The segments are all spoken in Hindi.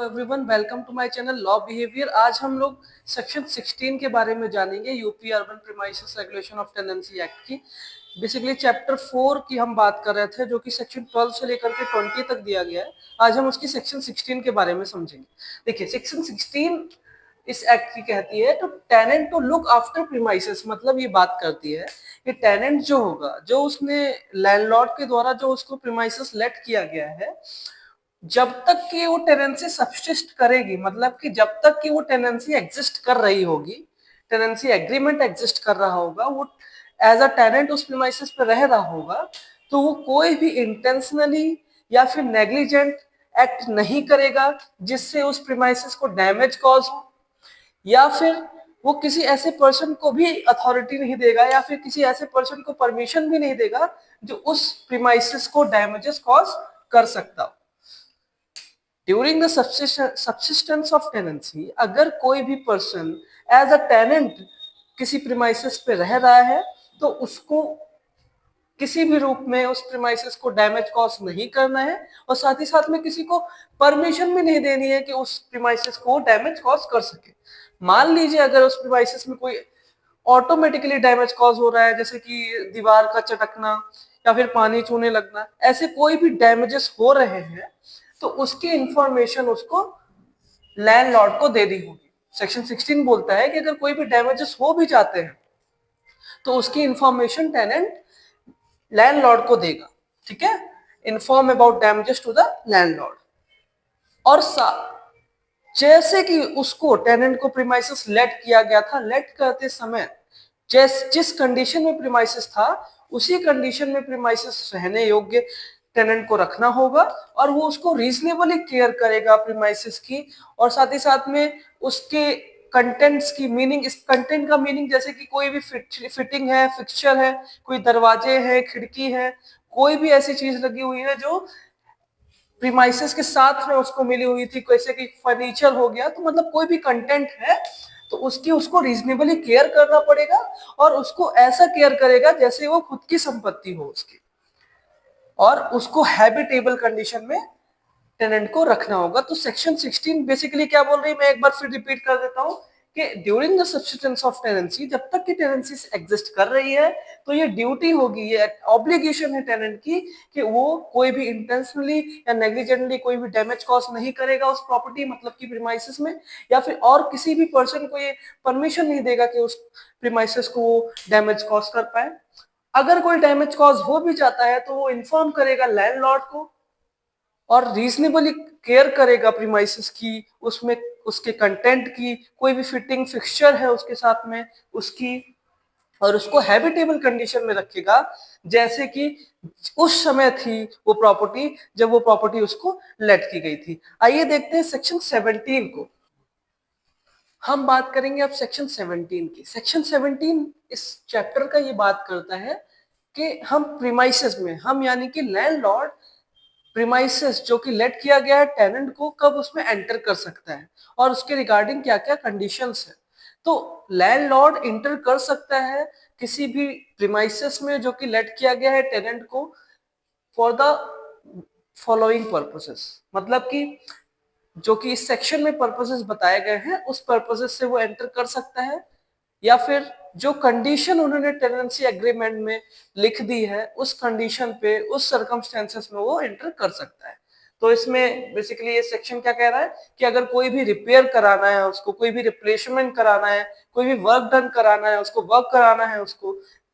Everyone, welcome to my channel law behaviour. आज हम लोग सेक्शन 16 के बारे में जानेंगे, UP urban premises regulation of tenancy act की। बेसिकली चैप्टर 4 की हम बात कर रहे थे, जो कि सेक्शन 12 से लेकर के 20 तक दिया गया है। आज हम उसकी सेक्शन 16 के बारे में समझेंगे। देखिए, सेक्शन 16 इस एक्ट की कहती है तो tenant to look after premises, मतलब ये बात करती है कि टेनेंट जो होगा, जो उसने लैंडलॉर्ड के द्वारा जो उसको प्रीमाइसेस लेट किया गया है, जब तक कि वो टेनेंसी सब्सिस्ट करेगी, मतलब कि जब तक कि वो टेनेंसी एग्जिस्ट कर रही होगी, टेनेंसी एग्रीमेंट एग्जिस्ट कर रहा होगा, वो एज अ टेनेंट उस प्रीमाइसेस पे रह रहा होगा, तो वो कोई भी इंटेंशनली या फिर नेग्लिजेंट एक्ट नहीं करेगा जिससे उस प्रीमाइसेस को डैमेज कॉज हो, या फिर वो किसी ऐसे पर्सन को भी अथॉरिटी नहीं देगा या फिर किसी ऐसे पर्सन को परमिशन भी नहीं देगा जो उस प्रीमाइसेस को डैमेजेस कॉज कर सकता हो। During the subsistence of tenancy, अगर कोई भी पर्सन एज अ टेनेंट किसी प्रीमाइसेस पे रह रहा है तो उसको किसी भी रूप में उस प्रीमाइसेस को डैमेज कॉज नहीं करना है, और साथ ही साथ में किसी को परमिशन भी नहीं देनी है कि उस प्रीमाइसेस को डैमेज कॉज कर सके। मान लीजिए अगर उस प्रीमाइसेस में कोई ऑटोमेटिकली डैमेज कॉज हो रहा है, जैसे कि दीवार का चटकना या फिर पानी छूने लगना, ऐसे कोई भी डैमेजेस हो रहे हैं तो उसकी इंफॉर्मेशन उसको लैंडलॉर्ड को दे दी होगी। सेक्शन 16 बोलता है कि अगर कोई भी डैमेजेस हो भी जाते हैं तो उसकी इंफॉर्मेशन टेनेंट लैंडलॉर्ड को देगा। ठीक है, inform about damages to the landlord. और जैसे कि उसको टेनेंट को प्रीमाइसेस लेट किया गया था, लेट करते समय जिस कंडीशन में प्रीमाइसेस था उसी कंडीशन में प्रीमाइसेस रहने योग्य टेनेंट को रखना होगा, और वो उसको रीजनेबली केयर करेगा प्रीमाइसेस की, और साथ ही साथ में उसके कंटेंट्स की मीनिंग, इस कंटेंट का मीनिंग जैसे कि कोई भी फिटिंग है, फिक्सचर है, कोई दरवाजे है, खिड़की है, कोई भी ऐसी चीज लगी हुई है जो प्रीमाइसेस के साथ में उसको मिली हुई थी, जैसे कि फर्नीचर हो गया, तो मतलब कोई भी कंटेंट है तो उसको रीजनेबली केयर करना पड़ेगा, और उसको ऐसा केयर करेगा जैसे वो खुद की संपत्ति हो उसकी, और उसको हैबिटेबल कंडीशन में टेनेंट को रखना होगा। तो सेक्शन 16 बेसिकली क्या बोल रही है, मैं एक बार फिर रिपीट कर देता हूं कि during the subsistence of tenancy, जब तक की टेनेंसी एग्जिस्ट कर रही है तो ये ड्यूटी होगी, ये ऑब्लिगेशन है टेनेंट की कि वो कोई भी इंटेंशनली या नेग्लिजेंटली कोई भी डैमेज कॉज नहीं करेगा उस प्रॉपर्टी, मतलब की प्रीमाइसेस में, या फिर और किसी भी पर्सन को ये परमिशन नहीं देगा कि उस प्रीमाइसेस को वो डैमेज कॉज कर पाए। अगर कोई डैमेज कॉज हो भी जाता है तो वो इन्फॉर्म करेगा लैंडलॉर्ड को और रीजनेबली केयर करेगा प्रीमाइसेस की, उसमें उसके कंटेंट की, कोई भी फिटिंग फिक्सचर है उसके साथ में उसकी, और उसको हैबिटेबल कंडीशन में रखेगा जैसे कि उस समय थी वो प्रॉपर्टी जब वो प्रॉपर्टी उसको लेट की गई थी। आइए देखते हैं सेक्शन 17 को। हम बात करेंगे अब सेक्शन 17 की। सेक्शन 17 इस चैप्टर का ये बात करता है कि हम प्रीमाइसेस में, हम यानी कि लैंडलॉर्ड प्रीमाइसेस जो कि लेट किया गया है टेनेंट को, कब उसमें एंटर कर सकता है और उसके रिगार्डिंग क्या क्या कंडीशंस है। तो लैंडलॉर्ड इंटर कर सकता है किसी भी प्रीमाइसेस में जो कि लेट किया गया है टेनेंट को फॉर द फॉलोइंग पर्पसेस, मतलब कि जो कि इस सेक्शन में पर्पसेस बताए गए हैं उस पर्पसेस से वो एंटर कर सकता है, या फिर जो कंडीशन उन्होंने टेनेंसी एग्रीमेंट में लिख दी है उस कंडीशन पे, उस सर्कमस्टेंसेस में वो एंटर कर सकता है। तो इसमें बेसिकली ये सेक्शन क्या कह रहा है कि अगर कोई भी रिपेयर कराना है उसको, कोई भी रिप्लेसमेंट कराना है, कोई भी वर्क डन कराना है उसको, वर्क कराना है उसको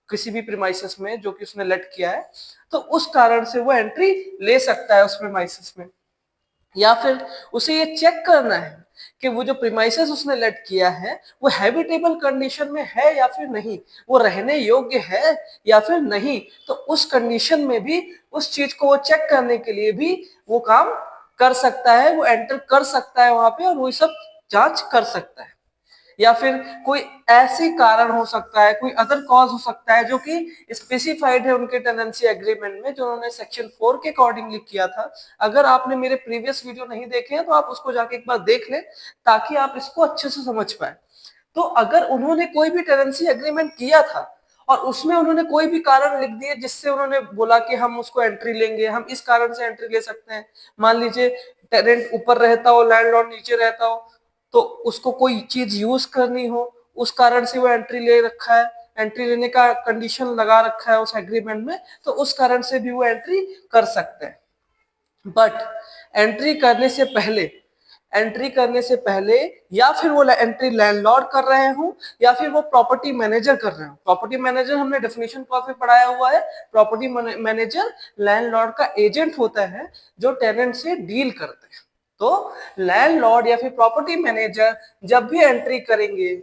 किसी भी प्रीमाइसेस में जो कि उसने लेट किया है, तो उस कारण से वो एंट्री ले सकता है उस प्रीमाइसेस में। या फिर उसे ये चेक करना है कि वो जो प्रीमाइसेस उसने लेट किया है वो हैबिटेबल कंडीशन में है या फिर नहीं, वो रहने योग्य है या फिर नहीं, तो उस कंडीशन में भी उस चीज को वो चेक करने के लिए भी वो काम कर सकता है, वो एंटर कर सकता है वहां पे और वो सब जांच कर सकता है। या फिर कोई ऐसी कारण हो सकता है, कोई अदर कॉज हो सकता है जो कि स्पेसिफाइड है उनके टेनेंसी एग्रीमेंट में, जो उन्होंने सेक्शन 4 के अकॉर्डिंगली किया था। अगर आपने मेरे प्रीवियस वीडियो नहीं देखे हैं तो आप उसको जाके एक बार देख लें ताकि आप इसको अच्छे से समझ पाए। तो अगर उन्होंने कोई भी टेनेंसी एग्रीमेंट किया था और उसमें उन्होंने कोई भी कारण लिख दिए जिससे उन्होंने बोला कि हम उसको एंट्री लेंगे, हम इस कारण से एंट्री ले सकते हैं, मान लीजिए टेनेंट ऊपर रहता हो, लैंडलॉर्ड नीचे रहता हो, तो उसको कोई चीज यूज करनी हो, उस कारण से वो एंट्री ले रखा है, एंट्री लेने का कंडीशन लगा रखा है उस एग्रीमेंट में, तो उस कारण से भी वो एंट्री कर सकते हैं। बट एंट्री करने से पहले, एंट्री करने से पहले या फिर वो एंट्री लैंडलॉर्ड कर रहे हो या फिर वो प्रॉपर्टी मैनेजर कर रहे हो। प्रॉपर्टी मैनेजर हमने डेफिनेशन क्लॉज में पढ़ाया हुआ है, प्रॉपर्टी मैनेजर लैंडलॉर्ड का एजेंट होता है जो टेनेंट से डील करते हैं। तो लैंडलॉर्ड या फिर प्रॉपर्टी मैनेजर जब भी एंट्री करेंगे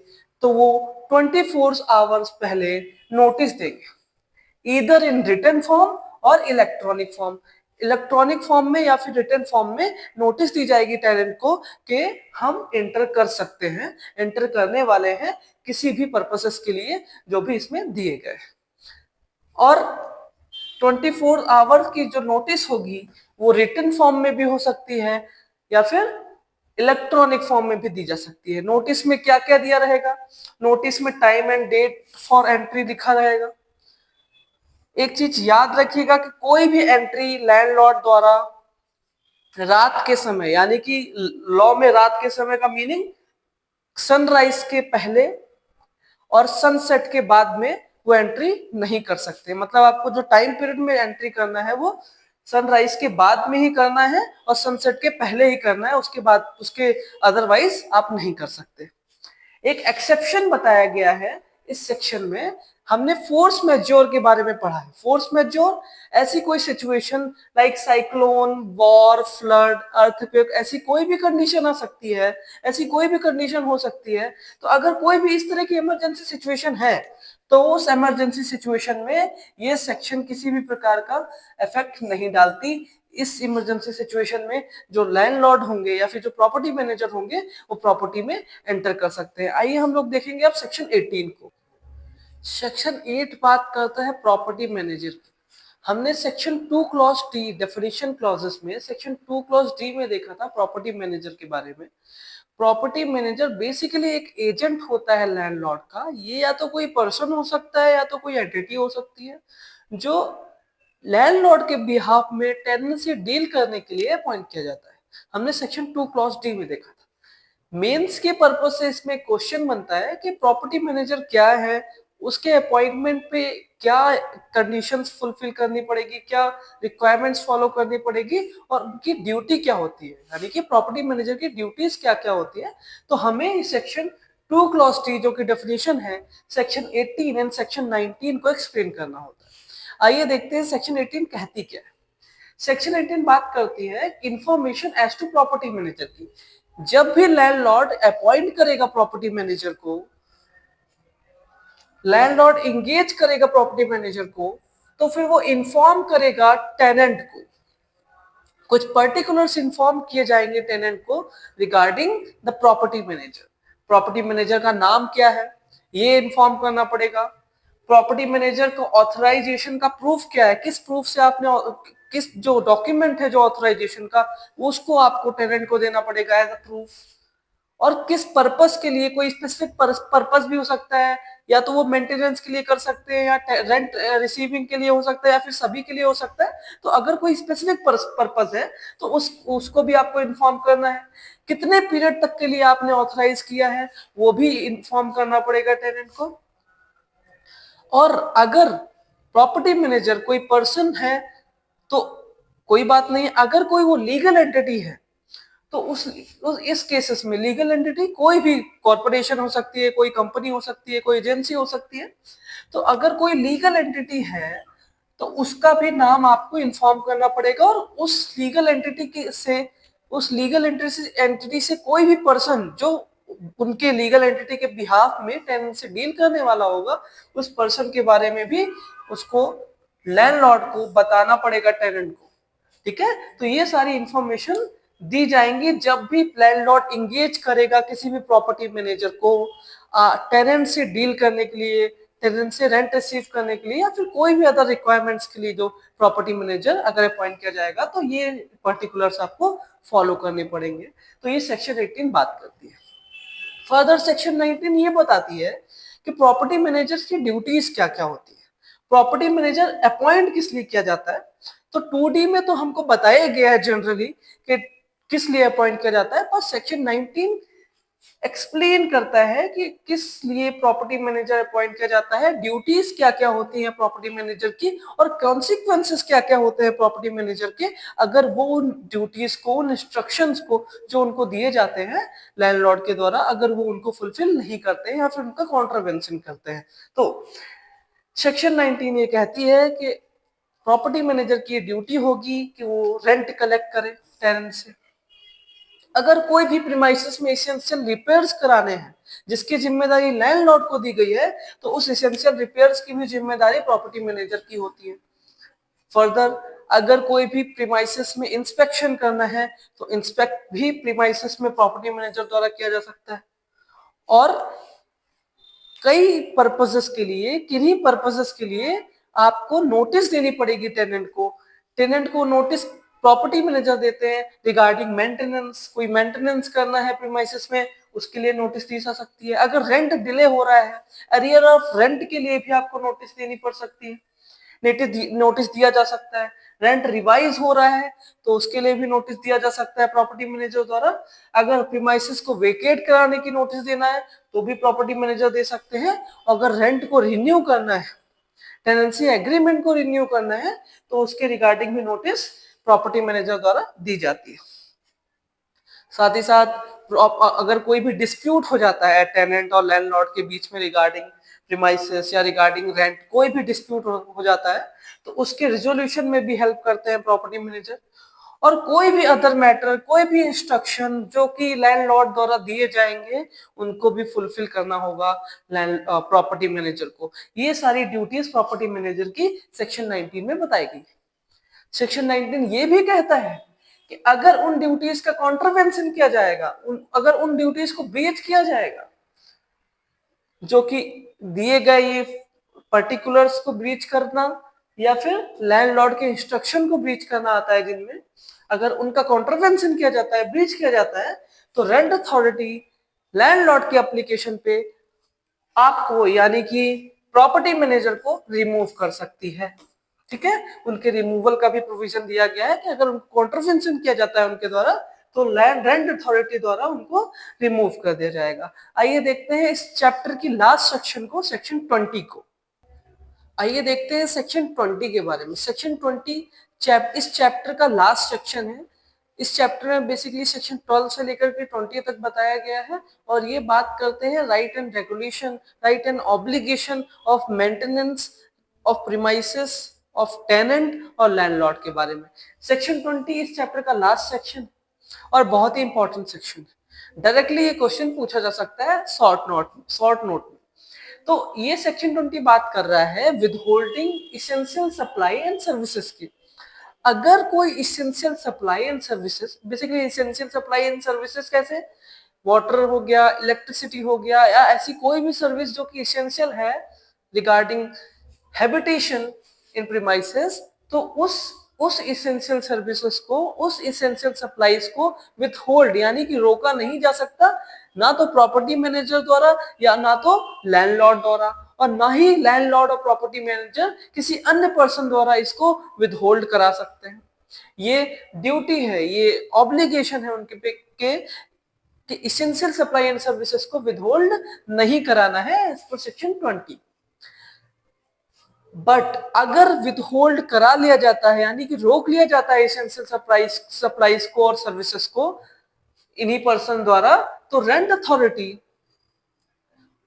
तो वो 24 आवर्स पहले नोटिस देंगे, ईदर इन रिटन फॉर्म और इलेक्ट्रॉनिक फॉर्म। इलेक्ट्रॉनिक फॉर्म में या फिर रिटन फॉर्म में नोटिस दी जाएगी टेनेंट को कि हम एंटर कर सकते हैं, एंटर करने वाले हैं किसी भी पर्पसेस के लिए जो भी इसमें दिए गए। और 24 आवर्स की जो नोटिस होगी वो रिटन फॉर्म में भी हो सकती है या फिर इलेक्ट्रॉनिक फॉर्म में भी दी जा सकती है। नोटिस में क्या क्या दिया रहेगा? नोटिस में time and date for entry लिखा रहेगा। एक चीज याद रखिएगा कि कोई भी एंट्री लैंडलॉर्ड द्वारा रात के समय, यानी कि लॉ में रात के समय का मीनिंग सनराइज के पहले और सनसेट के बाद में वो एंट्री नहीं कर सकते। मतलब आपको जो टाइम पीरियड में एंट्री करना है वो सनराइज के बाद में ही करना है और सनसेट के पहले ही करना है, उसके बाद उसके अदरवाइज आप नहीं कर सकते। एक एक्सेप्शन बताया गया है इस सेक्शन में। हमने फोर्स मैज्योर के बारे में पढ़ा है। फोर्स मैज्योर ऐसी कोई situation like cyclone, war, flood, earthquake, ऐसी कोई भी कंडीशन आ सकती है, ऐसी कोई भी कंडीशन हो सकती है। तो अगर कोई भी इस तरह की इमरजेंसी सिचुएशन है तो उस इमरजेंसी सिचुएशन में ये सेक्शन किसी भी प्रकार का इफेक्ट नहीं डालती। इस इमरजेंसी सिचुएशन में जो लैंडलॉर्ड होंगे या फिर जो प्रॉपर्टी मैनेजर होंगे वो प्रॉपर्टी में एंटर कर सकते हैं। आइए हम लोग देखेंगे अब सेक्शन 18 को। सेक्शन 8 बात करता है प्रॉपर्टी मैनेजर की। हमने section 2 clause D definition clauses में सेक्शन 2 क्लॉज डी में देखा था प्रॉपर्टी मैनेजर के बारे में। प्रॉपर्टी मैनेजर बेसिकली एक एजेंट होता है लैंडलॉर्ड का। ये या तो कोई पर्सन हो सकता है या तो कोई एंटिटी हो सकती है जो लैंडलॉर्ड के बिहाफ में टेनेंट से डील करने के लिए अपॉइंट किया जाता है। हमने सेक्शन 2 क्लॉज डी में देखा था। मेंस के पर्पस से इसमें क्वेश्चन बनता है कि प्रॉपर्टी मैनेजर क्या है, उसके अपॉइंटमेंट पे क्या कंडीशंस फुलफिल करनी पड़ेगी, क्या रिक्वायरमेंट्स फॉलो करनी पड़ेगी और उनकी ड्यूटी क्या होती है, यानी कि प्रॉपर्टी मैनेजर की ड्यूटीज क्या क्या होती है। तो हमें सेक्शन 2 क्लॉज टी जो कि डेफिनेशन है सेक्शन 18 एंड सेक्शन 19 को एक्सप्लेन करना होता है। आइए देखते हैं सेक्शन 18 कहती क्या है। सेक्शन 18 बात करती है information as to property manager की। जब भी लैंडलॉर्ड अपॉइंट करेगा प्रॉपर्टी मैनेजर को, लैंडलॉर्ड इंगेज करेगा प्रॉपर्टी मैनेजर को, तो फिर वो इन्फॉर्म करेगा टेनेंट को। कुछ पर्टिकुलर्स इन्फॉर्म किए जाएंगे टेनेंट को regarding the property manager. Property manager का नाम क्या है ये इन्फॉर्म करना पड़ेगा। प्रॉपर्टी मैनेजर को ऑथराइजेशन का प्रूफ क्या है, किस प्रूफ से आपने, किस जो डॉक्यूमेंट है जो ऑथराइजेशन का, उसको आपको टेनेंट को देना पड़ेगा एज अ प्रूफ। और किस पर्पस के लिए, कोई स्पेसिफिक पर्पस भी हो सकता है, या तो वो मेंटेनेंस के लिए कर सकते हैं या रेंट रिसीविंग के लिए हो सकता है या फिर सभी के लिए हो सकता है। तो अगर कोई स्पेसिफिक पर्पस है तो उसको भी आपको इन्फॉर्म करना है। कितने पीरियड तक के लिए आपने ऑथराइज किया है वो भी इन्फॉर्म करना पड़ेगा टेनेंट को। और अगर प्रॉपर्टी मैनेजर कोई पर्सन है तो कोई बात नहीं, अगर कोई वो लीगल एंटिटी है तो इस केसेस में लीगल एंटिटी कोई भी कॉर्पोरेशन हो सकती है, कोई कंपनी हो सकती है, कोई एजेंसी हो सकती है। तो अगर कोई लीगल एंटिटी है तो उसका भी नाम आपको इन्फॉर्म करना पड़ेगा। और उस लीगल एंटिटी की से उस लीगल एंटिटी से कोई भी पर्सन जो उनके लीगल एंटिटी के बिहाफ में टेनेंट से डील करने वाला होगा, उस पर्सन के बारे में भी उसको लैंडलॉर्ड को बताना पड़ेगा टेनेंट को। ठीक है, तो ये सारी इंफॉर्मेशन दी जाएंगी जब भी लैंडलॉर्ड इंगेज करेगा किसी भी प्रॉपर्टी मैनेजर को टेनेंट से डील करने के लिए, टेनेंट से रेंट रिसीव करने के लिए या फिर कोई भी अदर रिक्वायरमेंट्स के लिए जो प्रॉपर्टी मैनेजर अगर अपॉइंट किया जाएगा तो ये पर्टिकुलर्स आपको फॉलो करने पड़ेंगे। तो ये सेक्शन 18 बात करती है। फर्दर सेक्शन 19 ये बताती है कि प्रॉपर्टी मैनेजर की ड्यूटीज क्या क्या होती है, प्रॉपर्टी मैनेजर अपॉइंट किस लिए किया जाता है। तो 2D में तो हमको बताया गया है जनरली कि किस लिए अपॉइंट किया जाता है, पर सेक्शन 19 एक्सप्लेन करता है कि किस लिए प्रॉपर्टी मैनेजर अपॉइंट किया जाता है, ड्यूटीज क्या क्या होती हैं प्रॉपर्टी मैनेजर की, और कॉन्सिक्वेंसेस क्या क्या होते हैं प्रॉपर्टी मैनेजर के अगर वो उन ड्यूटीज को, उन इंस्ट्रक्शंस को जो उनको दिए जाते हैं लैंडलॉर्ड के द्वारा, अगर वो उनको फुलफिल नहीं करते हैं या फिर उनका कॉन्ट्रावेंशन करते हैं। तो सेक्शन 19 ये कहती है कि प्रॉपर्टी मैनेजर की ड्यूटी होगी कि वो रेंट कलेक्ट करे टेनेंट से। अगर कोई भी प्रीमाइसेस में एसेंशियल रिपेयर्स कराने हैं जिसकी जिम्मेदारी लैंडलॉर्ड को दी गई है, तो उस एसेंशियल रिपेयर्स की भी जिम्मेदारी प्रॉपर्टी मैनेजर की होती है। फर्दर, अगर कोई भी प्रीमाइसेस में इंस्पेक्शन करना है तो इंस्पेक्ट भी प्रीमाइसेस में प्रॉपर्टी मैनेजर द्वारा किया जा सकता है। और कई पर्पसेस के लिए, किन्हीं पर्पसेस के लिए आपको नोटिस देनी पड़ेगी टेनेंट को। टेनेंट को नोटिस प्रॉपर्टी मैनेजर देते हैं रिगार्डिंग मेंटेनेंस, कोई मेंटेनेंस करना है प्रीमाइसेस में, उसके लिए नोटिस दी जा सकती है। अगर रेंट डिले हो रहा है, अरियर ऑफ रेंट के लिए भी आपको नोटिस देनी पड़ सकती है, नोटिस दिया जा सकता है। रेंट रिवाइज हो रहा है तो उसके लिए भी नोटिस दिया जा सकता है प्रॉपर्टी मैनेजर द्वारा। अगर प्रीमाइसेस को वेकेट कराने की नोटिस देना है तो भी प्रॉपर्टी मैनेजर दे सकते हैं। अगर रेंट को रिन्यू करना है, टेनेंसी एग्रीमेंट को रिन्यू करना है, तो उसके रिगार्डिंग भी नोटिस प्रॉपर्टी मैनेजर द्वारा दी जाती है। साथ ही साथ अगर कोई भी डिस्प्यूट हो जाता है टेनेंट और लैंडलॉर्ड के बीच में रिगार्डिंग प्रीमाइसेस या रिगार्डिंग रेंट, कोई भी डिस्प्यूट हो जाता है तो उसके रिजोल्यूशन में भी हेल्प करते हैं प्रॉपर्टी मैनेजर। और कोई भी अदर मैटर, कोई भी इंस्ट्रक्शन जो कि लैंडलॉर्ड द्वारा दिए जाएंगे उनको भी फुलफिल करना होगा प्रॉपर्टी मैनेजर को। ये सारी ड्यूटीज प्रॉपर्टी मैनेजर की सेक्शन 19 में बताई गई। सेक्शन 19 ये भी कहता है कि अगर उन ड्यूटीज का कॉन्ट्रावेंशन किया जाएगा, अगर उन ड्यूटीज को ब्रीच किया जाएगा, जो कि दिए गए ये पर्टिकुलर्स को ब्रीच करना या फिर लैंडलॉर्ड के इंस्ट्रक्शन को ब्रीच करना आता है जिनमें, अगर उनका कॉन्ट्रावेंशन किया जाता है, ब्रीच किया जाता है, तो रेंट अथॉरिटी लैंडलॉर्ड की एप्लीकेशन पे आपको यानी कि प्रॉपर्टी मैनेजर को रिमूव कर सकती है। ठीक है, उनके रिमूवल का भी प्रोविजन दिया गया है कि अगर कॉन्ट्रावेंशन किया जाता है उनके द्वारा तो लैंड रेंट अथॉरिटी द्वारा उनको रिमूव कर दिया जाएगा। आइए देखते हैं इस चैप्टर की लास्ट सेक्शन को, सेक्शन 20 को। आइए देखते हैं सेक्शन 20 के बारे में। सेक्शन 20 इस चैप्टर का लास्ट सेक्शन है। इस चैप्टर में बेसिकली सेक्शन 12 से लेकर के 20 तक बताया गया है और ये बात करते हैं right and regulation, right and obligation of maintenance of premises of tenant और लैंडलॉर्ड के बारे में। सेक्शन 20 इस चैप्टर का लास्ट सेक्शन और बहुत ही इंपॉर्टेंट सेक्शन है। डायरेक्टली ये क्वेश्चन पूछा जा सकता है शॉर्ट नोट में। तो ये सेक्शन 20 बात कर रहा है withholding essential supply and services की। अगर कोई essential supply and services, basically essential supply and services कैसे, वाटर हो गया, इलेक्ट्रिसिटी हो गया, या ऐसी कोई भी सर्विस जो कि इसेंशियल है रिगार्डिंग हैबिटेशन इन प्रीमाइसेस, तो उस इसेंशियल सर्विसेज को, उस इसेंशियल सप्लाईज को विथहोल्ड यानी कि रोका नहीं जा सकता, ना तो प्रॉपर्टी मैनेजर द्वारा या ना तो लैंडलॉर्ड द्वारा, और ना ही लैंडलॉर्ड और प्रॉपर्टी मैनेजर किसी अन्य पर्सन द्वारा इसको विथहोल्ड करा सकते हैं। ये ड्यूटी है, ये ऑब्लिगेशन है उनके पे कि इसेंशियल सप्लाई एंड सर्विसेज को विथहोल्ड नहीं कराना है एज पर सेक्शन 20। बट अगर विथहोल्ड करा लिया जाता है यानी कि रोक लिया जाता है एसेंशियल सप्लाईज को और सर्विसेज को इन्हीं पर्सन द्वारा, तो rent authority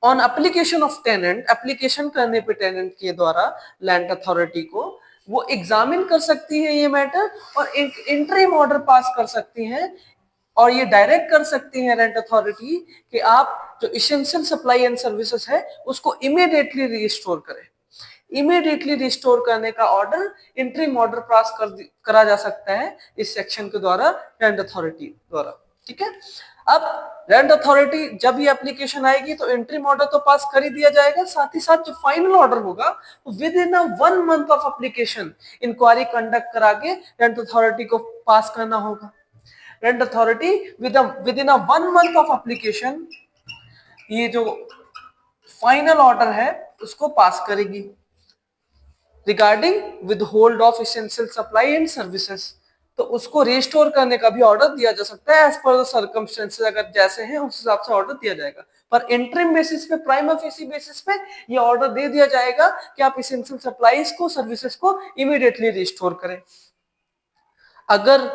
on application of tenant, application करने पे टेनेंट के द्वारा लैंड अथॉरिटी को, वो एग्जामिन कर सकती है ये मैटर और एक इंटरिम ऑर्डर पास कर सकती हैं और ये डायरेक्ट कर सकती है रेंट अथॉरिटी कि आप जो इसेंशियल सप्लाई एंड सर्विसेज है उसको इमीडिएटली रिस्टोर करें। इमीडिएटली रिस्टोर करने का ऑर्डर, इंटरिम ऑर्डर पास करा जा सकता है इस सेक्शन के द्वारा रेंट अथॉरिटी द्वारा। ठीक है, अब रेंट अथॉरिटी जब ये एप्लीकेशन आएगी तो इंटरिम ऑर्डर तो पास कर ही दिया जाएगा, साथ ही साथ जो फाइनल ऑर्डर होगा within 1 month of application inquiry conduct करा के रेंट अथॉरिटी को पास करना होगा। Rent authority within 1 month of application ये जो फाइनल ऑर्डर है उसको पास करेगी regarding withhold of essential supply and services. तो उसको रिस्टोर करने का भी ऑर्डर दिया जा सकता है एज पर द सर्कमस्टेंसेस, अगर जैसे हैं उस हिसाब से ऑर्डर दिया जाएगा। पर इंटरिम बेसिस पे, प्राइमा फेसी बेसिस पे ये ऑर्डर दे दिया जाएगा कि आप एसेंशियल सप्लाईज को, सर्विसेज को इमीडिएटली रिस्टोर करें। अगर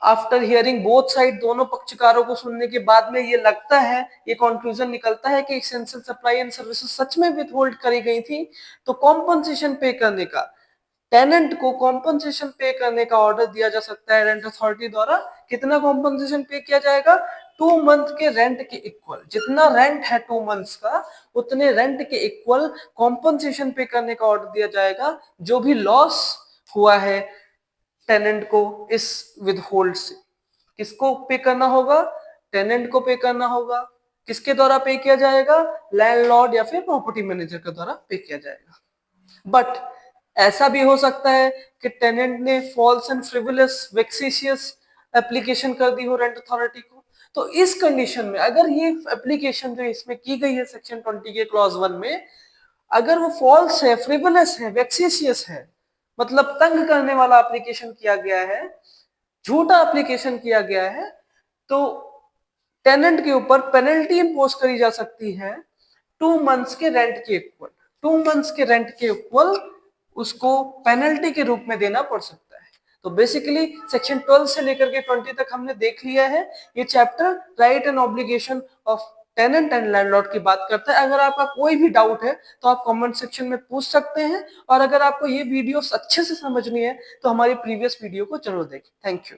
आफ्टर हियरिंग बोथ साइड, दोनों पक्षकारों को सुनने के बाद में ये लगता है, ये कंक्लूजन निकलता है कि एसेंशियल सप्लाई एंड सर्विसेज सच में विथहोल्ड करी गई थी, तो कॉम्पनसेशन पे करने का, टेनेंट को कॉम्पनसेशन पे करने का ऑर्डर दिया जा सकता है रेंट अथॉरिटी द्वारा। कितना कॉम्पनसेशन पे किया जाएगा? 2 मंथ के रेंट के इक्वल, जितना रेंट है 2 मंथ्स का उतने रेंट के इक्वल कॉम्पनसेशन पे करने का ऑर्डर दिया जाएगा, जो भी लॉस हुआ है टेनेंट को इस विदहोल्ड से। किसको पे करना होगा? टेनेंट को पे करना होगा। किसके द्वारा पे किया जाएगा? लैंडलॉर्ड या फिर प्रॉपर्टी मैनेजर के द्वारा पे किया जाएगा। बट ऐसा भी हो सकता है कि टेनेंट ने फॉल्स एंड फ्रिवुलस, वेक्सिशियस एप्लीकेशन कर दी हो रेंट अथॉरिटी को। तो इस कंडीशन में अगर ये एप्लीकेशन जो इसमें की गई है सेक्शन 20 के क्लॉज 1 में, अगर वो फॉल्स है, फ्रिवुलस है, वेक्सिशियस है, मतलब तंग करने वाला एप्लीकेशन किया गया है, झूठा एप्लीकेशन किया गया है, तो टेनेंट के ऊपर पेनल्टी इंपोज करी जा सकती है 2 मंथ्स के रेंट के इक्वल। 2 मंथ्स के रेंट के इक्वल उसको पेनल्टी के रूप में देना पड़ सकता है। तो बेसिकली सेक्शन 12 से लेकर के 20 तक हमने देख लिया है। ये chapter right and obligation of tenant and landlord की बात करता है। अगर आपका कोई भी डाउट है तो आप कमेंट सेक्शन में पूछ सकते हैं, और अगर आपको ये वीडियोस अच्छे से समझनी है तो हमारी प्रीवियस वीडियो को जरूर देखें। Thank you.